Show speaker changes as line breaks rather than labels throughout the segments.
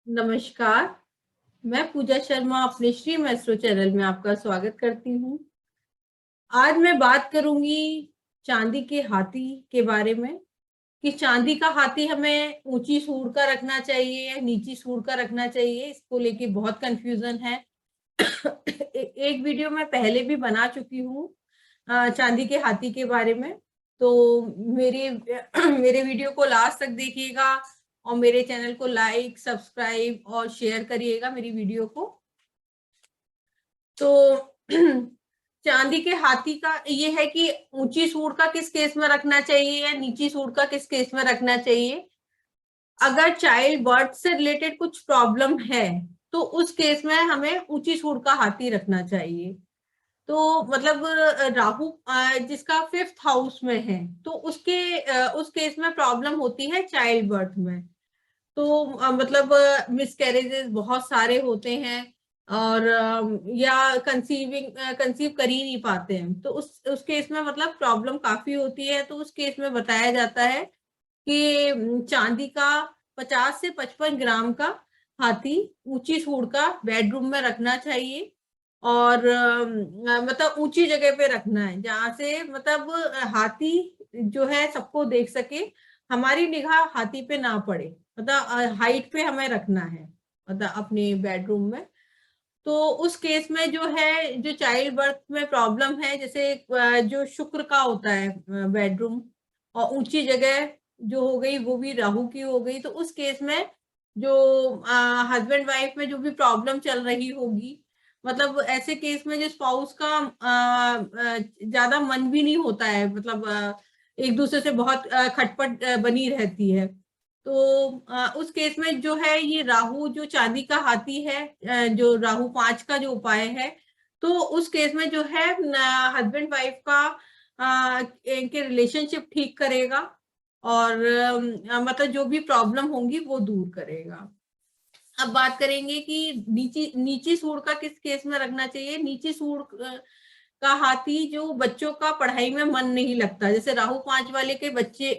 नमस्कार। मैं पूजा शर्मा अपने श्री मैस्ट्रो चैनल में आपका स्वागत करती हूँ। आज मैं बात करूंगी चांदी के हाथी के बारे में कि चांदी का हाथी हमें ऊंची सूंड का रखना चाहिए या नीची सूंड का रखना चाहिए। इसको लेके बहुत कंफ्यूजन है। एक वीडियो मैं पहले भी बना चुकी हूँ चांदी के हाथी के बारे में। तो मेरे मेरे वीडियो को लास्ट तक देखिएगा और मेरे चैनल को लाइक, सब्सक्राइब और शेयर करिएगा मेरी वीडियो को। तो चांदी के हाथी का ये है कि ऊंची सूंड का किस केस में रखना चाहिए या नीची सूंड का किस केस में रखना चाहिए। अगर चाइल्ड बर्थ से रिलेटेड कुछ प्रॉब्लम है तो उस केस में हमें ऊंची सूंड का हाथी रखना चाहिए। तो मतलब राहु जिसका 5th हाउस में है तो उस केस में प्रॉब्लम होती है चाइल्ड बर्थ में। तो मतलब मिसकैरेजेस बहुत सारे होते हैं और या कंसीव कर ही नहीं पाते हैं। तो उस केस में मतलब प्रॉब्लम काफी होती है। तो उस केस में बताया जाता है कि चांदी का 50 से 55 ग्राम का हाथी ऊंची सूंड का बेडरूम में रखना चाहिए और मतलब ऊंची जगह पे रखना है जहां से मतलब हाथी जो है सबको देख सके। हमारी निगाह हाथी पे ना पड़े, मतलब हाइट पे हमें रखना है, मतलब अपने बेडरूम में। तो उस केस में जो है, जो चाइल्ड बर्थ में प्रॉब्लम है, जैसे जो शुक्र का होता है बेडरूम और ऊंची जगह जो हो गई वो भी राहु की हो गई, तो उस केस में जो हस्बैंड वाइफ में जो भी प्रॉब्लम चल रही होगी, मतलब ऐसे केस में जो स्पाउस का ज्यादा मन भी नहीं होता है, मतलब एक दूसरे से बहुत खटपट बनी रहती है। तो उस केस में जो है ये राहु जो चांदी का हाथी है, जो राहु 5 का जो उपाय है, तो उस केस में जो है हस्बैंड वाइफ का इनके रिलेशनशिप ठीक करेगा और मतलब जो भी प्रॉब्लम होंगी वो दूर करेगा। अब बात करेंगे कि नीची नीची सूंड का किस केस में रखना चाहिए। नीची सूंड का हाथी जो बच्चों का पढ़ाई में मन नहीं लगता, जैसे राहु 5 वाले के बच्चे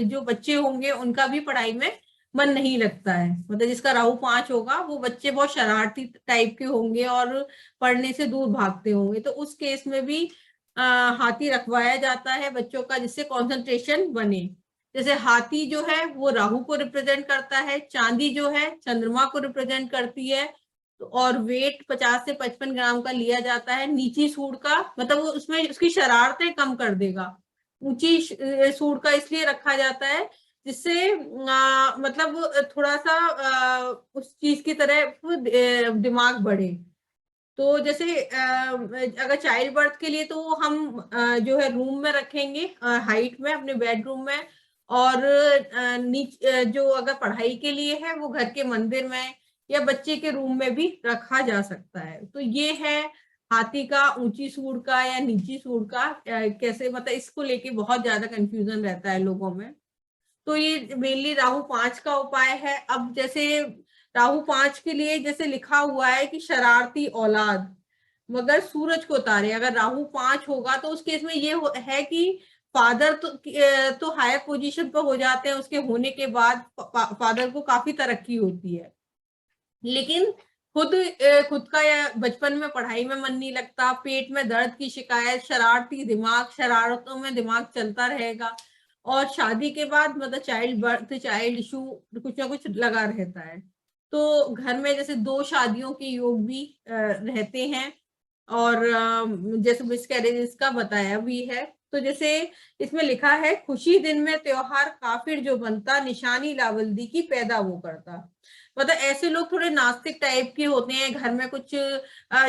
जो बच्चे होंगे उनका भी पढ़ाई में मन नहीं लगता है, मतलब जिसका राहु 5 होगा वो बच्चे बहुत शरारती टाइप के होंगे और पढ़ने से दूर भागते होंगे। तो उस केस में भी हाथी रखवाया जाता है बच्चों का, जिससे कंसंट्रेशन बने। जैसे हाथी जो है वो राहु को रिप्रेजेंट करता है, चांदी जो है चंद्रमा को रिप्रेजेंट करती है। तो और वेट 50 से 55 ग्राम का लिया जाता है। नीची सूंड का मतलब वो उसमें उसकी शरारतें कम कर देगा। ऊंची सूंड का इसलिए रखा जाता है जिससे मतलब थोड़ा सा उस चीज की तरह दिमाग बढ़े। तो जैसे अगर चाइल्ड बर्थ के लिए तो हम जो है रूम में रखेंगे, हाइट में अपने बेडरूम में। और जो अगर पढ़ाई के लिए है वो घर के मंदिर में या बच्चे के रूम में भी रखा जा सकता है। तो ये है हाथी का ऊंची सूंड का या नीची सूंड का कैसे, मतलब इसको लेके बहुत ज्यादा कंफ्यूजन रहता है लोगों में। तो ये मेनली राहु 5 का उपाय है। अब जैसे राहु 5 के लिए जैसे लिखा हुआ है कि शरारती औलाद मगर सूरज को तारे, अगर राहु 5 होगा तो उस केस में ये है कि फादर तो हायर पोजीशन पर हो जाते हैं, उसके होने के बाद फादर को काफी तरक्की होती है, लेकिन खुद का या बचपन में पढ़ाई में मन नहीं लगता, पेट में दर्द की शिकायत, शरारती दिमाग, शरारतों में दिमाग चलता रहेगा और शादी के बाद मतलब चाइल्ड बर्थ, चाइल्ड इशू कुछ ना कुछ लगा रहता है। तो घर में जैसे 2 शादियों के योग भी रहते हैं और जैसे मिसकैरेजेस का बताया भी है। तो जैसे इसमें लिखा है, खुशी दिन में त्योहार काफिर जो बनता, निशानी लावल्दी की पैदा वो करता। मतलब ऐसे लोग थोड़े नास्तिक टाइप के होते हैं। घर में कुछ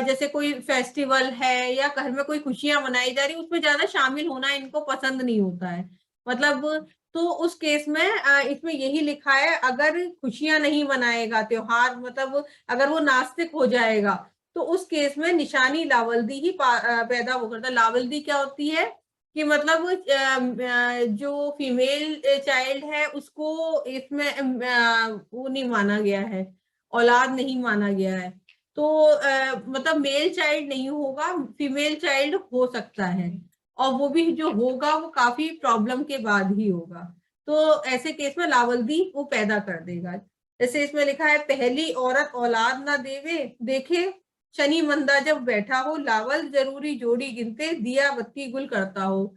जैसे कोई फेस्टिवल है या घर में कोई खुशियां मनाई जा रही, उसमें ज्यादा शामिल होना इनको पसंद नहीं होता है। मतलब तो उस केस में इसमें यही लिखा है, अगर खुशियां नहीं मनाएगा त्योहार, मतलब अगर वो नास्तिक हो जाएगा तो उस केस में निशानी लावल्दी ही पैदा वो करता है। लावल्दी क्या होती है कि मतलब जो फीमेल चाइल्ड है उसको इसमें वो नहीं माना गया है, औलाद नहीं माना गया है। तो मतलब मेल चाइल्ड नहीं होगा, फीमेल चाइल्ड हो सकता है और वो भी जो होगा वो काफी प्रॉब्लम के बाद ही होगा। तो ऐसे केस में लावल्दी वो पैदा कर देगा। जैसे इसमें लिखा है, पहली औरत औलाद ना देवे देखे, शनि मंदा जब बैठा हो, लावल जरूरी जोड़ी गिनते, दिया बत्ती गुल करता हो।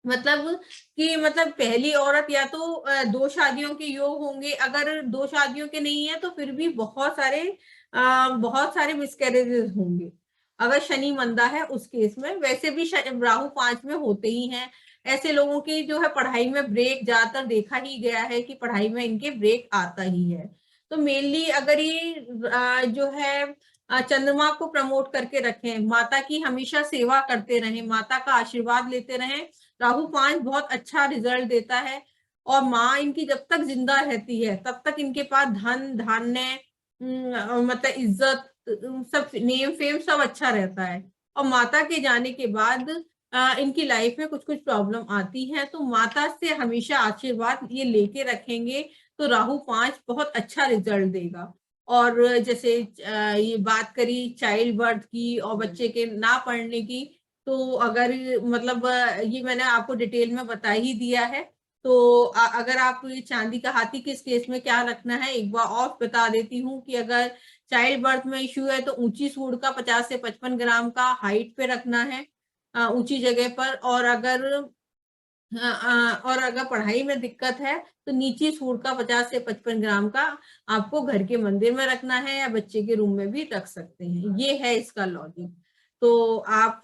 मतलब कि मतलब पहली औरत या तो दो शादियों के योग होंगे, अगर दो शादियों के नहीं है तो फिर भी बहुत सारे मिसकैरेजेस होंगे अगर शनि मंदा है उस केस में। वैसे भी राहु 5 में होते ही हैं। ऐसे लोगों की जो है पढ़ाई में ब्रेक ज्यादातर देखा ही गया है कि पढ़ाई में इनके ब्रेक आता ही है। तो मेनली अगर ये जो है चंद्रमा को प्रमोट करके रखें, माता की हमेशा सेवा करते रहें, माता का आशीर्वाद लेते रहें, राहु 5 बहुत अच्छा रिजल्ट देता है। और माँ इनकी जब तक जिंदा रहती है तब तक इनके पास धन धान्य, मतलब इज्जत, सब नेम फेम सब अच्छा रहता है। और माता के जाने के बाद इनकी लाइफ में कुछ कुछ प्रॉब्लम आती है, तो माता से हमेशा आशीर्वाद ये लेके रखेंगे तो राहु 5 बहुत अच्छा रिजल्ट देगा। और जैसे ये बात करी चाइल्ड बर्थ की और बच्चे के ना पढ़ने की, तो अगर मतलब ये मैंने आपको डिटेल में बता ही दिया है। तो अगर आप ये चांदी का हाथी किस केस में क्या रखना है एक बार और बता देती हूँ कि अगर चाइल्ड बर्थ में इश्यू है तो ऊंची सूंड का 50 से 55 ग्राम का हाइट पे रखना है, ऊंची जगह पर। और अगर पढ़ाई में दिक्कत है तो नीची सूंड का 50 से 55 ग्राम का आपको घर के मंदिर में रखना है या बच्चे के रूम में भी रख सकते हैं। ये है इसका लॉजिक। तो आप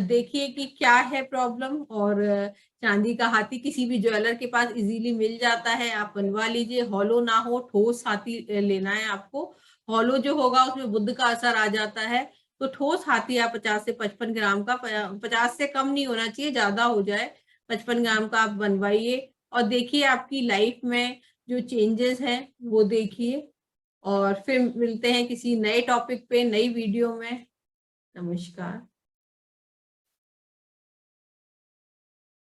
देखिए कि क्या है प्रॉब्लम। और चांदी का हाथी किसी भी ज्वेलर के पास इजीली मिल जाता है, आप बनवा लीजिए। हॉलो ना हो, ठोस हाथी लेना है आपको। हॉलो जो होगा उसमें बुद्ध का असर आ जाता है। तो ठोस हाथी आप 50 से 55 ग्राम का, 50 से कम नहीं होना चाहिए, ज्यादा हो जाए, 55 ग्राम का आप बनवाइए। और देखिए आपकी लाइफ में जो चेंजेस हैं वो देखिए। और फिर मिलते हैं किसी नए टॉपिक पे, नई वीडियो में। नमस्कार।